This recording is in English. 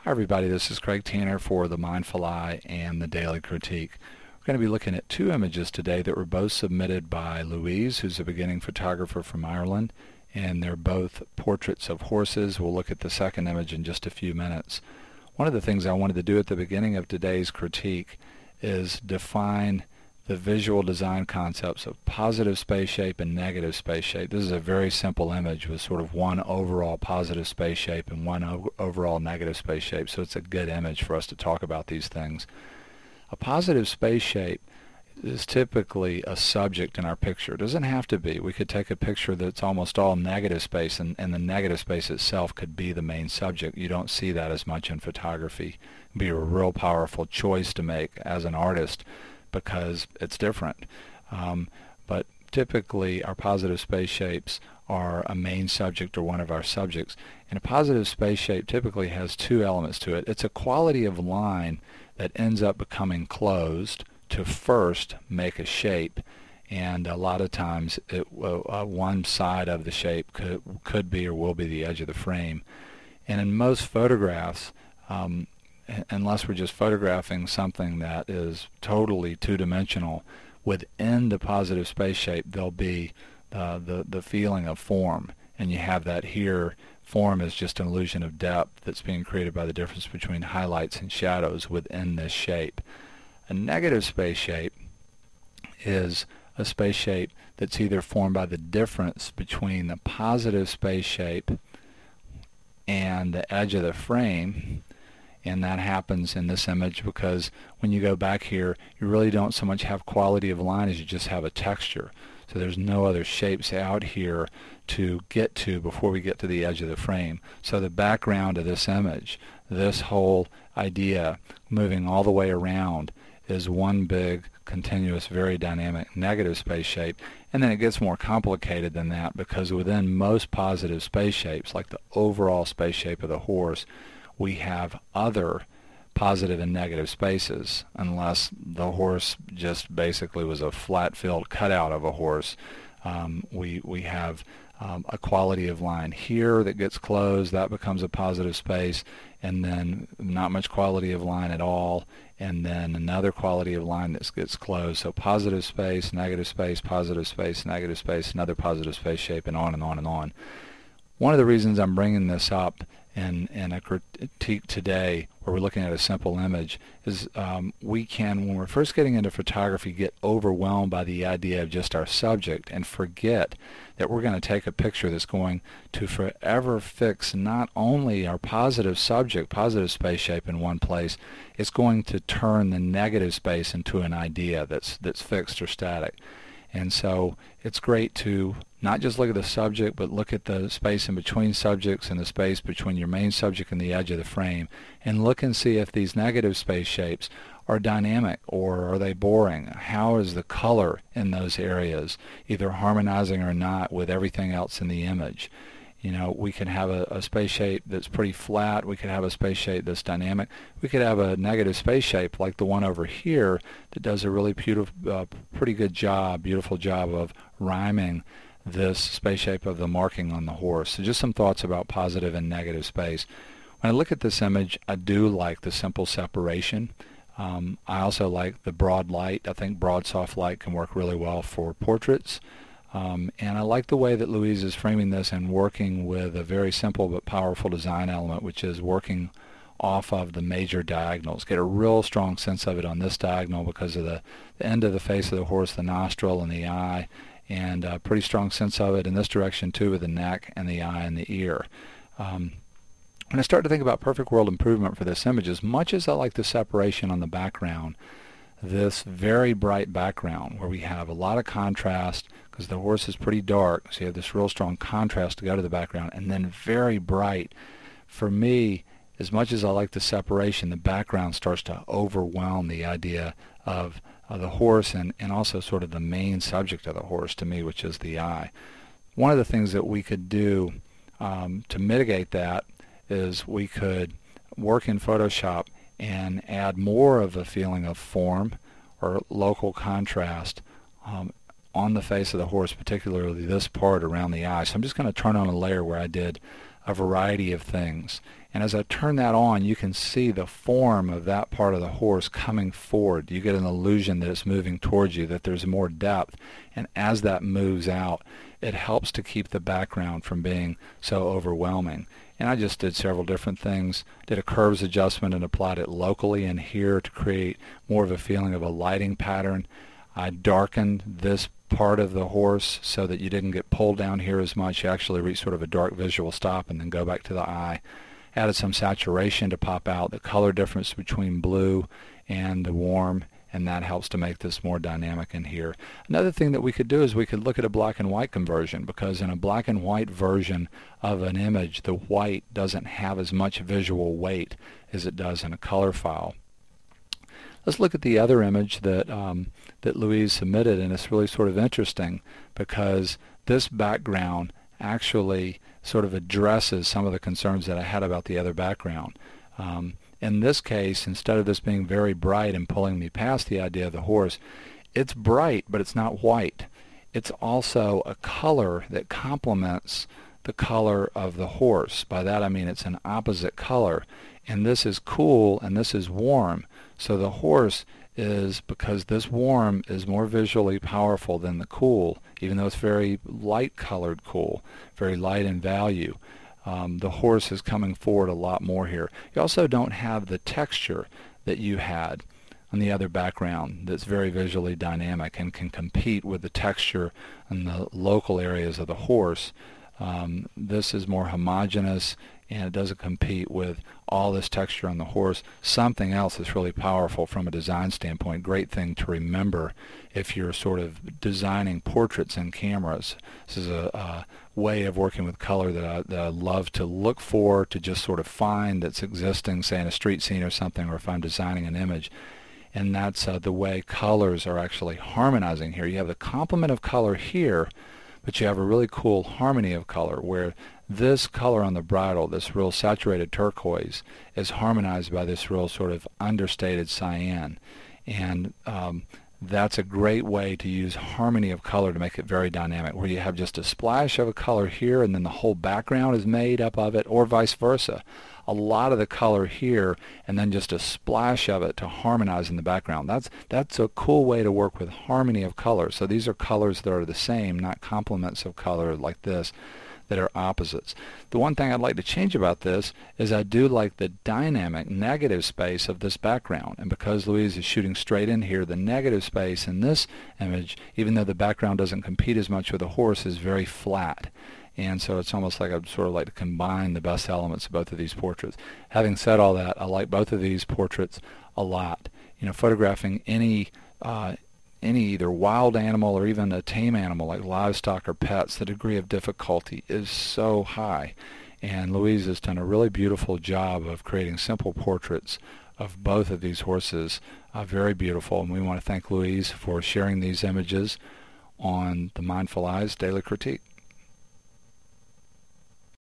Hi everybody, this is Craig Tanner for The Mindful Eye and The Daily Critique. We're going to be looking at two images today that were both submitted by Louise, who's a beginning photographer from Ireland, and they're both portraits of horses. We'll look at the second image in just a few minutes. One of the things I wanted to do at the beginning of today's critique is define the visual design concepts of positive space shape and negative space shape. This is a very simple image with sort of one overall positive space shape and one overall negative space shape, so it's a good image for us to talk about these things. A positive space shape is typically a subject in our picture. It doesn't have to be. We could take a picture that's almost all negative space, and the negative space itself could be the main subject. You don't see that as much in photography. It would be a real powerful choice to make as an artist, because it's different. But typically our positive space shapes are a main subject or one of our subjects. And a positive space shape typically has two elements to it. It's a quality of line that ends up becoming closed to first make a shape, and a lot of times one side of the shape could be or will be the edge of the frame. And in most photographs, unless we're just photographing something that is totally two-dimensional, within the positive space shape there'll be the feeling of form, and you have that here. Form is just an illusion of depth that's being created by the difference between highlights and shadows within this shape. A negative space shape is a space shape that's either formed by the difference between the positive space shape and the edge of the frame. And that happens in this image because when you go back here, you really don't so much have quality of line as you just have a texture. So there's no other shapes out here to get to before we get to the edge of the frame. So the background of this image, this whole idea moving all the way around, is one big, continuous, very dynamic negative space shape. And then it gets more complicated than that, because within most positive space shapes, like the overall space shape of the horse, we have other positive and negative spaces, unless the horse just basically was a flat-filled cutout of a horse. We have a quality of line here that gets closed, that becomes a positive space, and then not much quality of line at all, and then another quality of line that gets closed. So positive space, negative space, positive space, negative space, another positive space shape, and on and on and on. One of the reasons I'm bringing this up in a critique today, where we're looking at a simple image, is we can, when we're first getting into photography, get overwhelmed by the idea of just our subject and forget that we're going to take a picture that's going to forever fix not only our positive subject, positive space shape in one place, it's going to turn the negative space into an idea that's fixed or static. And so it's great to not just look at the subject, but look at the space in between subjects and the space between your main subject and the edge of the frame, and look and see if these negative space shapes are dynamic or are they boring. How is the color in those areas, either harmonizing or not with everything else in the image? You know, we can have a space shape that's pretty flat. We could have a space shape that's dynamic. We could have a negative space shape like the one over here that does a really beautiful, pretty good job, beautiful job of rhyming this space shape of the marking on the horse. So just some thoughts about positive and negative space. When I look at this image, I do like the simple separation. I also like the broad light. I think broad soft light can work really well for portraits. And I like the way that Louise is framing this and working with a very simple but powerful design element, which is working off of the major diagonals. Get a real strong sense of it on this diagonal because of the end of the face of the horse, the nostril and the eye, and a pretty strong sense of it in this direction too, with the neck and the eye and the ear. When I start to think about perfect world improvement for this image, as much as I like the separation on the background, this very bright background where we have a lot of contrast because the horse is pretty dark, so you have this real strong contrast to go to the background, and then very bright. For me, as much as I like the separation, the background starts to overwhelm the idea of the horse and also sort of the main subject of the horse to me, which is the eye. One of the things that we could do to mitigate that is we could work in Photoshop and add more of a feeling of form or local contrast on the face of the horse, particularly this part around the eye. So I'm just going to turn on a layer where I did a variety of things. And as I turn that on, you can see the form of that part of the horse coming forward. You get an illusion that it's moving towards you, that there's more depth. And as that moves out, it helps to keep the background from being so overwhelming. And I just did several different things. Did a curves adjustment and applied it locally in here to create more of a feeling of a lighting pattern. I darkened this part of the horse so that you didn't get pulled down here as much. You actually reach sort of a dark visual stop and then go back to the eye. Added some saturation to pop out the color difference between blue and the warm, and that helps to make this more dynamic in here. Another thing that we could do is we could look at a black and white conversion, because in a black and white version of an image, the white doesn't have as much visual weight as it does in a color file. Let's look at the other image that that Louise submitted, and it's really sort of interesting because this background actually sort of addresses some of the concerns that I had about the other background. In this case, instead of this being very bright and pulling me past the idea of the horse, it's bright, but it's not white. It's also a color that complements the color of the horse. By that I mean it's an opposite color. And this is cool and this is warm. So the horse is, because this warm is more visually powerful than the cool, even though it's very light colored cool, very light in value. The horse is coming forward a lot more here. You also don't have the texture that you had on the other background that's very visually dynamic and can compete with the texture in the local areas of the horse. This is more homogeneous, and it doesn't compete with all this texture on the horse. Something else that's really powerful from a design standpoint, great thing to remember if you're sort of designing portraits in cameras. This is a way of working with color that I love to look for, to just sort of find that's existing, say in a street scene or something, or if I'm designing an image. And that's the way colors are actually harmonizing here. You have the complement of color here, but you have a really cool harmony of color where this color on the bridle, this real saturated turquoise, is harmonized by this real sort of understated cyan. And that's a great way to use harmony of color to make it very dynamic, where you have just a splash of a color here and then the whole background is made up of it, or vice versa. A lot of the color here and then just a splash of it to harmonize in the background. That's a cool way to work with harmony of color. So these are colors that are the same, not complements of color like this that are opposites. The one thing I'd like to change about this is I do like the dynamic negative space of this background, and because Louise is shooting straight in here, the negative space in this image, even though the background doesn't compete as much with the horse, is very flat. And so it's almost like I'd sort of like to combine the best elements of both of these portraits. Having said all that, I like both of these portraits a lot. You know, photographing any either wild animal or even a tame animal like livestock or pets, the degree of difficulty is so high. And Louise has done a really beautiful job of creating simple portraits of both of these horses. Very beautiful. And we want to thank Louise for sharing these images on the Mindful Eyes Daily Critique.